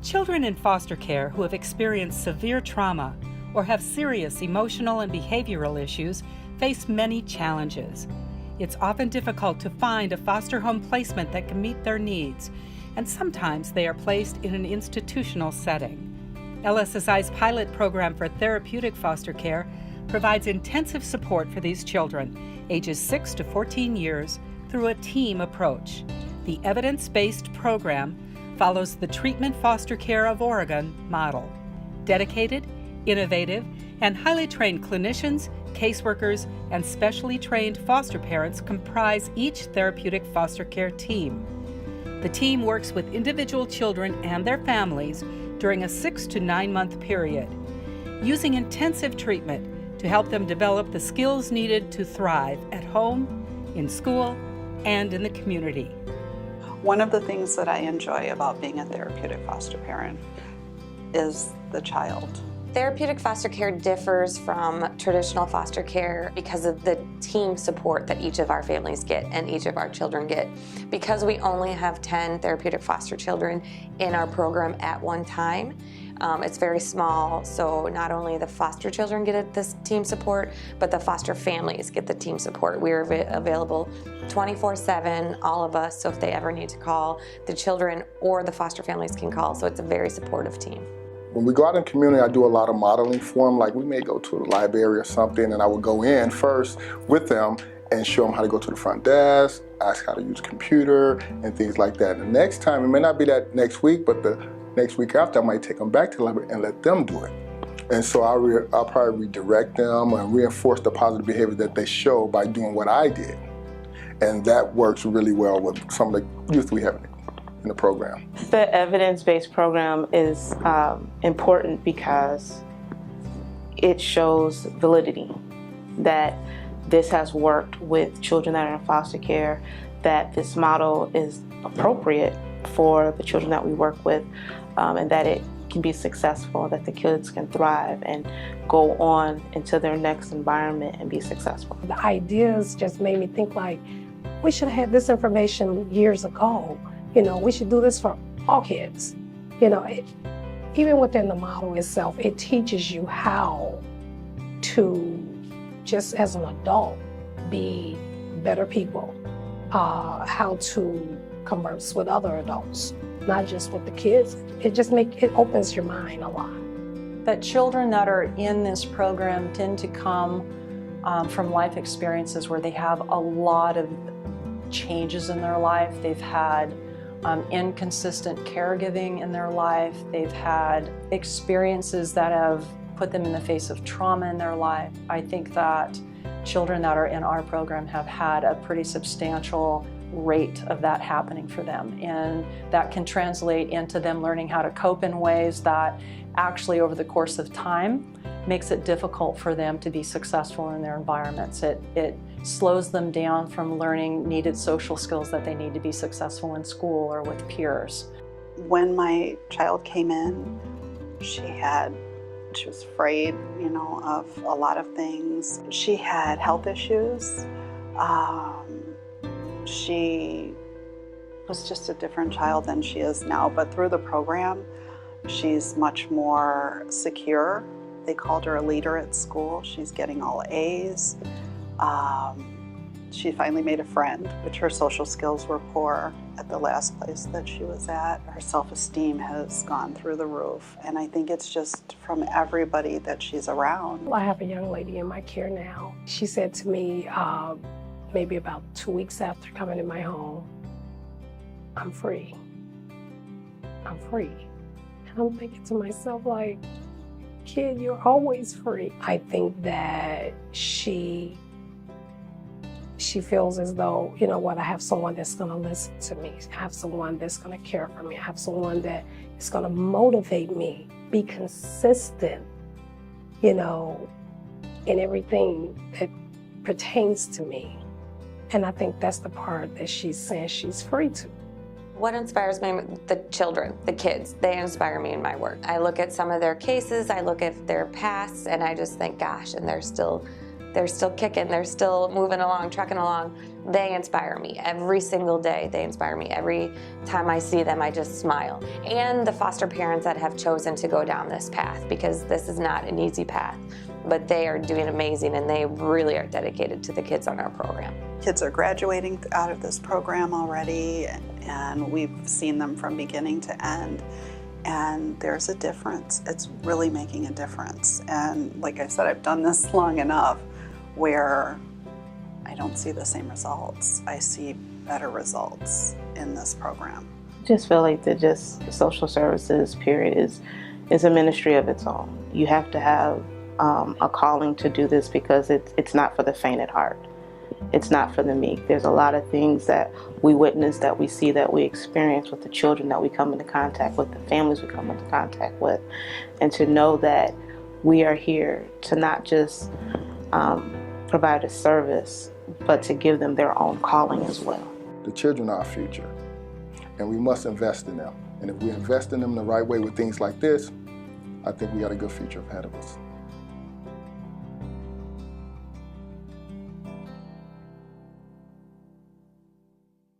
Children in foster care who have experienced severe trauma or have serious emotional and behavioral issues face many challenges. It's often difficult to find a foster home placement that can meet their needs, and sometimes they are placed in an institutional setting. LSSI's pilot program for therapeutic foster care provides intensive support for these children, ages 6 to 14 years, through a team approach. The evidence-based program follows the Treatment Foster Care of Oregon model. Dedicated, innovative, and highly trained clinicians, caseworkers, and specially trained foster parents comprise each therapeutic foster care team. The team works with individual children and their families during a 6 to 9 month period, using intensive treatment to help them develop the skills needed to thrive at home, in school, and in the community. One of the things that I enjoy about being a therapeutic foster parent is the child. Therapeutic foster care differs from traditional foster care because of the team support that each of our families get and each of our children get. Because we only have 10 therapeutic foster children in our program at one time, it's very small, so not only the foster children get this team support, but the foster families get the team support. We're available 24/7, all of us, so if they ever need to call, the children or the foster families can call, so it's a very supportive team. When we go out in the community, I do a lot of modeling for them. Like we may go to the library or something, and I would go in first with them and show them how to go to the front desk, ask how to use a computer, and things like that. And the next time, it may not be that next week, but the next week after, I might take them back to the library and let them do it. And so I'll probably redirect them and reinforce the positive behavior that they show by doing what I did. And that works really well with some of the youth we have in the program. The evidence-based program is important because it shows validity, that this has worked with children that are in foster care, that this model is appropriate for the children that we work with, and that it can be successful, that the kids can thrive and go on into their next environment and be successful. The ideas just made me think like, we should have had this information years ago. You know, we should do this for all kids. You know, even within the model itself, it teaches you how to, just as an adult, be better people, how to converse with other adults, not just with the kids. It opens your mind a lot. That children that are in this program tend to come from life experiences where they have a lot of changes in their life. They've had inconsistent caregiving in their life. They've had experiences that have put them in the face of trauma in their life. I think that children that are in our program have had a pretty substantial rate of that happening for them, and that can translate into them learning how to cope in ways that actually over the course of time makes it difficult for them to be successful in their environments. It slows them down from learning needed social skills that they need to be successful in school or with peers. When my child came in, she was afraid, you know, of a lot of things. She had health issues. She was just a different child than she is now, but through the program, she's much more secure. They called her a leader at school. She's getting all A's. She finally made a friend, which her social skills were poor at the last place that she was at. Her self-esteem has gone through the roof, and I think it's just from everybody that she's around. I have a young lady in my care now. She said to me, maybe about 2 weeks after coming in my home, I'm free. I'm free. And I'm thinking to myself, like, kid, you're always free. I think that she feels as though, you know what, I have someone that's gonna listen to me. I have someone that's gonna care for me. I have someone that is gonna motivate me, be consistent, you know, in everything that pertains to me. And I think that's the part that she's saying she's free to. What inspires me? The children, the kids, they inspire me in my work. I look at some of their cases, I look at their pasts, and I just think, gosh, and they're still they're still kicking, they're still moving along, trucking along. They inspire me every single day. They inspire me every time I see them. I just smile. And the foster parents that have chosen to go down this path, because this is not an easy path, but they are doing amazing and they really are dedicated to the kids on our program. Kids are graduating out of this program already, and we've seen them from beginning to end. And there's a difference. It's really making a difference. And like I said, I've done this long enough where I don't see the same results. I see better results in this program. I just feel like the social services period is a ministry of its own. You have to have a calling to do this, because it's not for the faint at heart. It's not for the meek. There's a lot of things that we witness, that we see, that we experience with the children that we come into contact with, the families we come into contact with. And to know that we are here to not just provide a service, but to give them their own calling as well. The children are our future, and we must invest in them. And if we invest in them the right way with things like this, I think we got a good future ahead of us.